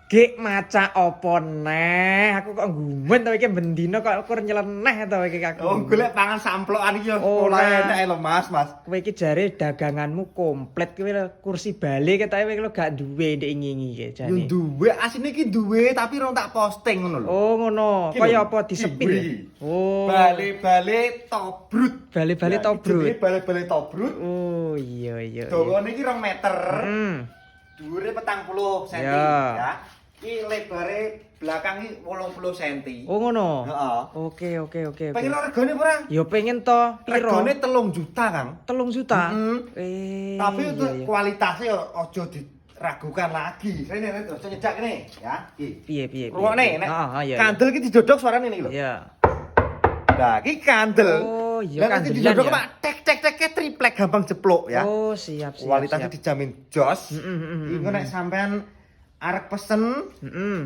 Gek maca opo neh? Aku kok gumen to iki bendino kok ukur nyeleneh to iki aku. Oh, golek pangan samplokan iki yo Ora. ora enak lho, Mas. Kowe iki jare daganganmu komplit kowe kursi bale ketoke kowe gak duwe ndek ngingi iki jare. Yo duwe, asine iki duwe tapi rong tak posting ngono lho. Oh ngono. Iki Kaya lho, apa disepil ya? iki. Oh. Bale-bale tobrut. Bale-bale Ya, tobrut. iki bale-bale tobrut. Oh iya iya. Dawane iki 2 meter. Dhuwure 40 cm Ya. ya. Iki lebare belakang iki 80 cm. Oh ngono. Heeh. Oke. Pengen lo regane ora? Ya pengen to. Piro? Regane 3 juta, Kang. 3 juta. Mm-hmm. Tapi untuk iya. kualitasnya aja diragukan lagi. Rene aja nyedak kene ya. Iki. Piye. Rungokne nek Iya. kandel iki didodok suarane iki lho. Iya. Nah, iki kandel. Oh, iya Lah, iki kandelan didodok ya. Pak tek triplek gampang jeplok ya. Oh, siap. Kualitasnya dijamin jos. Mm-mm. Iku nek sampean arek pesen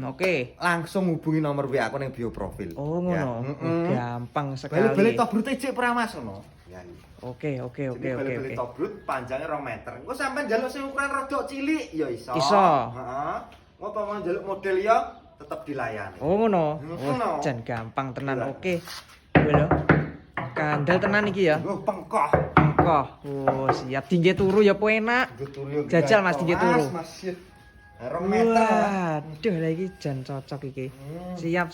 Oke. langsung hubungi nomor WA aku ning bio profil. Oh, Ya. ngono. Gampang sekali. Balik-balik tobrut cek pramas ngono. Ya. Oke. Balik-balik tobrut panjangnya 2 meter. Engko sampean njaluk sing ukuran rada cilik ya iso. Iso. Heeh. Ngopo mau njaluk model ya tetep dilayani. Oh, ngono. Ngono. Jan gampang tenan. Iya. Oke. Kowe lho. Kandel tenan iki ya. Oh, pengkoh. Engko. Oh, siap. Tinggi turu ya po enak. Jajal, Mas, tinggi turu. Mas. 2 meter. Waduh, lah iki jan cocok iki. Siap.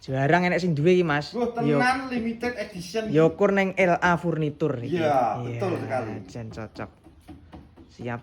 Jarang enek sing duwe iki, Mas. Yo Tenan limited edition. yo kur neng LA Furnitur iki. Iya, betul sekali. Jan cocok. Siap.